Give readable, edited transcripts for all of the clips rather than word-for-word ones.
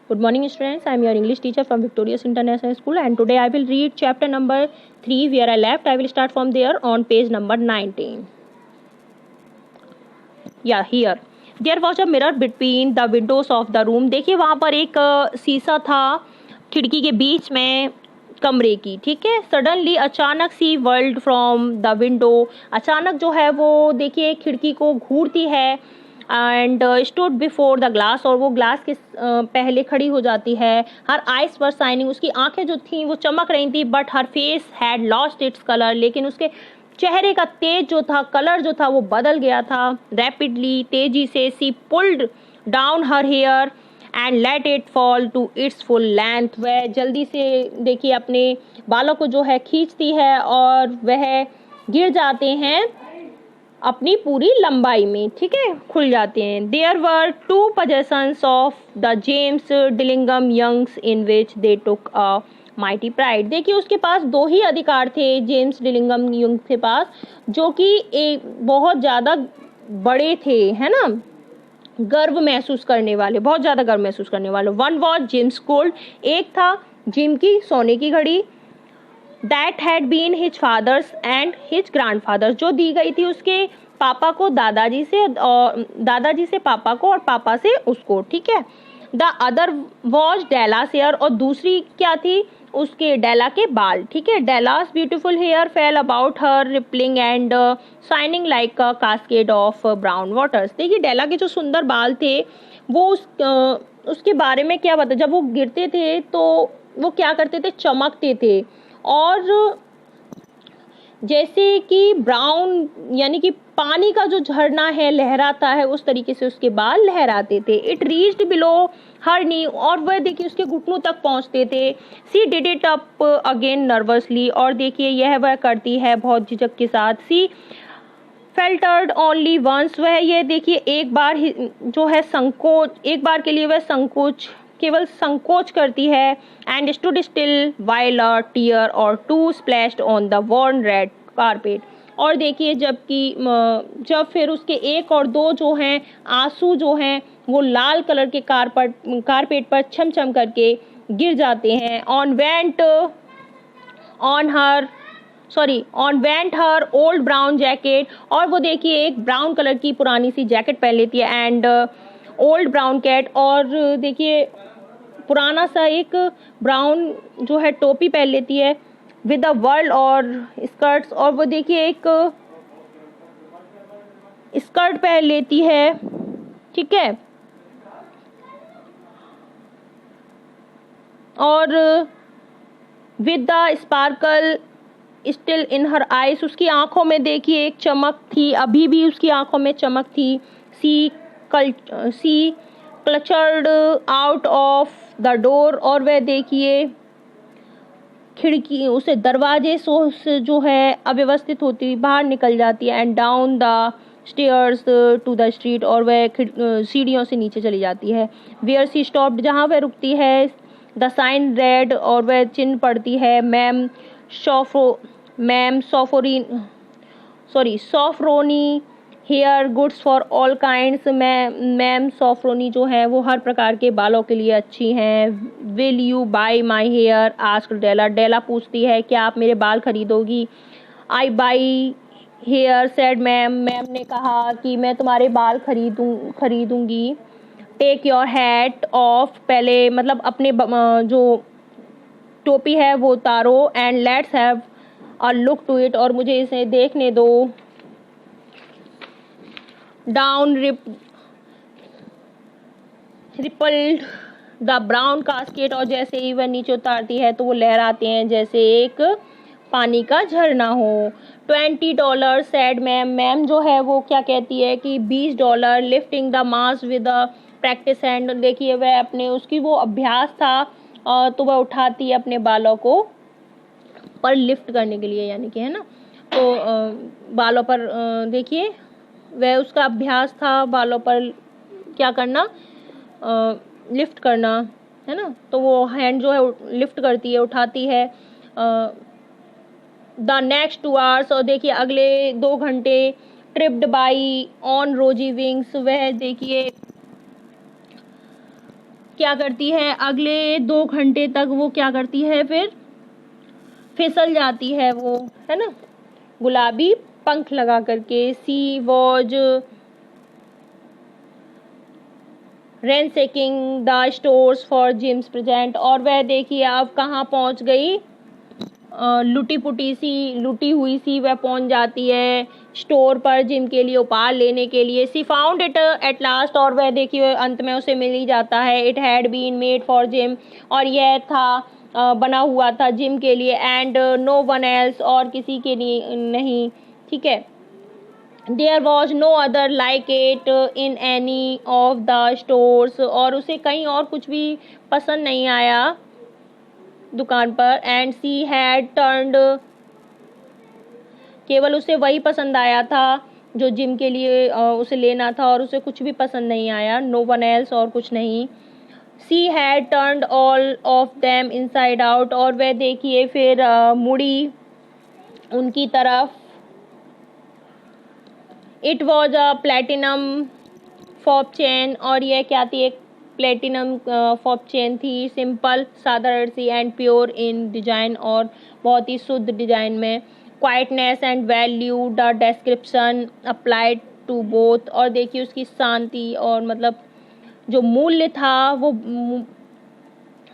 Good morning, students. I am your English teacher from Victorious International School, and today I will read chapter number 3 where I left. I will start from there on page number 19. Yeah, here. There was a mirror between the windows of the room. देखिए वहाँ पर एक शीशा था खिड़की के बीच में कमरे की, ठीक है. सडनली अचानक सी वर्ल्ड फ्रॉम द विंडो, अचानक जो है वो देखिए खिड़की को घूरती है and stood before the glass, और वो ग्लास के पहले खड़ी हो जाती है. हर आइज वर शाइनिंग, उसकी आंखें जो थी वो चमक रही थी. But her face had lost its colour, लेकिन उसके चेहरे का तेज जो था, कलर जो था वो बदल गया था. रैपिडली, तेजी से, she pulled down her hair and let it fall to its full length, वह जल्दी से देखिए अपने बालों को जो है खींचती है और वह गिर जाते हैं अपनी पूरी लंबाई में, ठीक है, खुल जाते हैं. There were 2 possessions of the James Dillingham Youngs in which they took a mighty pride. देखिए उसके पास 2 ही अधिकार थे जेम्स डिलिंगम यंग के पास, जो कि एक बहुत ज़्यादा बड़े थे, है ना, गर्व महसूस करने वाले, बहुत ज़्यादा गर्व महसूस करने वाले. वन वॉज जिम्स गोल्ड, एक था जिम की सोने की घड़ी. That had been his father's and his grandfather's, जो दी गई थी उसके पापा को दादाजी से, और दादाजी से पापा को और पापा से उसको, ठीक है. The other was Della's hair, और दूसरी क्या थी, उसके डेला के बाल, ठीक है. Della's beautiful hair fell about her rippling and shining like a cascade of brown waters. देखिए डेला के जो सुंदर बाल थे वो उसके बारे में क्या बता, जब वो गिरते थे तो वो क्या करते थे, चमकते थे, और जैसे कि ब्राउन यानी कि पानी का जो झरना है लहराता है उस तरीके से उसके बाल लहराते थे. It reached below her knee, और वह देखिए उसके घुटनों तक पहुंचते थे. She did it up again nervously, और देखिए यह वह करती है बहुत झिझक के साथ. सी फेल्टर्ड ओनली वंस, वह ये देखिए एक बार जो है संकोच, एक बार के लिए वह संकोच, केवल संकोच करती है. And stood still while a tear or 2 splashed on the worn red carpet, और देखिए जब फिर उसके 1 और 2 जो हैं आंसू जो हैं वो लाल कलर के कारपेट पर छम छम करके गिर जाते हैं. On went her old brown jacket, और वो देखिए एक ब्राउन कलर की पुरानी सी जैकेट पहन लेती है. एंड ओल्ड ब्राउन कैट, और देखिए पुराना सा एक ब्राउन जो है टोपी पहन लेती है. विद अ वर्ल्ड और स्कर्ट्स, और वो देखिए एक स्कर्ट पहन लेती है, ठीक है. और with the sparkle still in her eyes, उसकी आंखों में देखिए एक चमक थी, अभी भी उसकी आंखों में चमक थी. सी क्लचर्ड आउट ऑफ द डोर, और वह देखिए खिड़की उसे दरवाजे से जो है अव्यवस्थित होती बाहर निकल जाती है. And down the stairs to the street, और वह सीढ़ियों से नीचे चली जाती है. वेयर सी स्टॉप्ड, जहाँ वह रुकती है. द साइन रेड, और वह चिन्ह पढ़ती है. Sofronie hair goods for all kinds, ma'am Sofronie जो है वो हर प्रकार के बालों के लिए अच्छी हैं. Will you buy my hair asked Della, Della पूछती है क्या आप मेरे बाल खरीदोगी. I buy hair said ma'am, ma'am ने कहा कि मैं तुम्हारे बाल खरीदूंगी. टेक योर हैट ऑफ, पहले मतलब अपने जो टोपी है वो उतारो. And let's have a look to it, और मुझे इसे देखने दो. Down rippled the brown cascade, और जैसे ही वह नीचे उतारती है तो वो लहराते हैं जैसे एक पानी का झरना हो. $20 सेड मैम, मैम जो है वो क्या कहती है कि $20. Lifting the mass with a practice hand, देखिए वह अपने उसकी वो अभ्यास था, तो वह उठाती है अपने बालों को पर लिफ्ट करने के लिए, यानी कि, है ना, तो बालों पर देखिए वह उसका अभ्यास था बालों पर क्या करना, लिफ्ट करना, है ना. तो वो हैंड जो है लिफ्ट करती है, उठाती है. द नेक्स्ट 2 hours, और देखिए अगले 2 घंटे. ट्रिप्ड बाई ऑन रोजी विंग्स, वह देखिए क्या करती है, अगले 2 घंटे तक वो क्या करती है, फिर फिसल जाती है वो, है ना, गुलाबी पंख लगा करके। She was ransacking the stores for Jim's present, और वह देखिए अब कहाँ पहुँच गई, लुटी हुई सी वह पहुंच जाती है स्टोर पर जिम के लिए उपहार लेने के लिए। सी फाउंड इट एट लास्ट, और वह देखिए अंत में उसे मिल ही जाता है। It had been made for Jim, और यह था बना हुआ था जिम के लिए। एंड नो वन एल्स, और किसी के लिए नहीं, ठीक है। There was no other like it in any of the stores, और उसे कहीं और कुछ भी पसंद नहीं आया दुकान पर। एंड सी हैड टर्न्ड, केवल उसे वही पसंद आया था जो जिम के लिए उसे लेना था, और उसे कुछ भी पसंद नहीं आया, नो वन एल्स, और कुछ नहीं। She had turned all of them inside out, और वह देखिए फिर मुड़ी उनकी तरफ। It was a platinum fob chain, और यह क्या थी, एक प्लेटिनम फॉप चेन थी, सिंपल साधारण सी, एंड प्योर इन डिजाइन, और बहुत ही शुद्ध डिजाइन में। Quietness and value the description applied to both, और देखिए उसकी शांति और मतलब जो मूल्य था, वो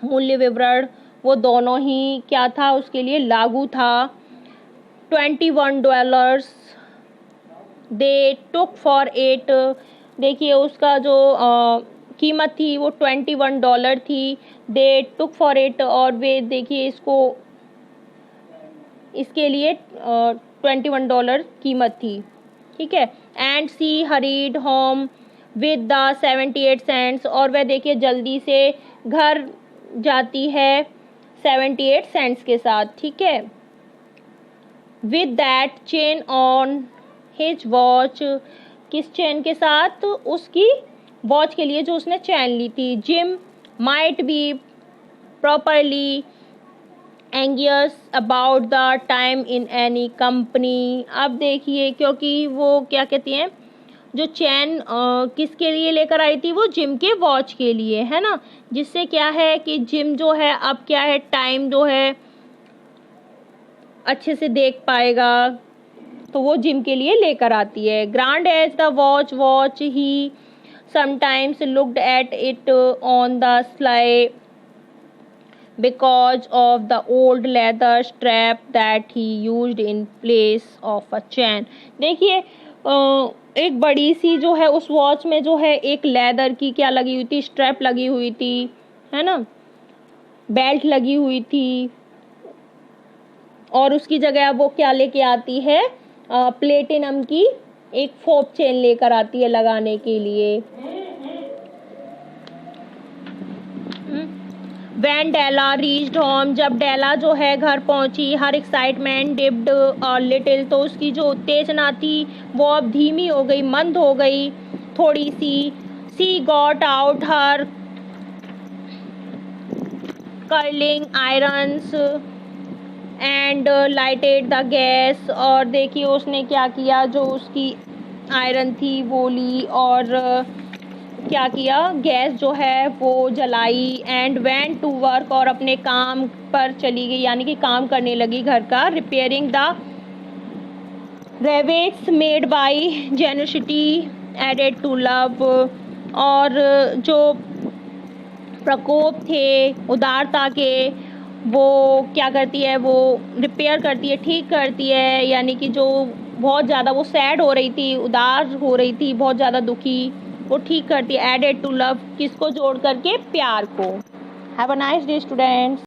मूल्य विवरण वो दोनों ही क्या था, उसके लिए लागू था। $21 दे टुक फॉर इट, देखिए उसका जो कीमत थी वो $21 थी। दे टुक फॉर इट, और वे देखिए इसके लिए $21 कीमत थी, ठीक है। And she hurried home with the 78 cents, और वह देखिए जल्दी से घर जाती है 78 सेंट्स के साथ, ठीक है। With that chain on his watch, किस चेन के साथ, उसकी वॉच के लिए जो उसने चैन ली थी। Jim might be properly anxious about the time in any company, अब देखिए क्योंकि वो क्या कहती हैं, जो चैन किसके लिए लेकर आई थी, वो जिम के वॉच के लिए, है ना, जिससे क्या है कि जिम जो है अब क्या है, टाइम जो है अच्छे से देख पाएगा, तो वो जिम के लिए लेकर आती है। Grand as the watch he sometimes looked at it on the sly because of the old leather strap that he used in place of a chain, देखिए एक बड़ी सी जो है उस वॉच में जो है एक लेदर की क्या लगी हुई थी, स्ट्रैप लगी हुई थी, है ना, बेल्ट लगी हुई थी, और उसकी जगह वो क्या लेके आती है, प्लेटिनम की एक फोप चेन लेकर आती है लगाने के लिए। When Della reached home, जब डेला जो है घर पहुंची, हर एक्साइटमेंट डिप्ड अ लिटिल, तो उसकी जो उत्तेजना थी वो अब धीमी हो गई, मंद हो गई थोड़ी सी। She got out her curling irons and lighted the gas, और देखिए उसने क्या किया, जो उसकी आयरन थी वो ली और क्या किया, गैस जो है वो जलाई। एंड वेंट टू वर्क, और अपने काम पर चली गई, यानी कि काम करने लगी घर का। Repairing the ravages made by generosity added to love, और जो प्रकोप थे उदारता के, वो क्या करती है, वो रिपेयर करती है, ठीक करती है, यानी कि जो बहुत ज़्यादा वो सैड हो रही थी, उदार हो रही थी, बहुत ज़्यादा दुखी, वो ठीक करती है। एडेड टू लव, किसको जोड़ करके, प्यार को। Have a nice day students.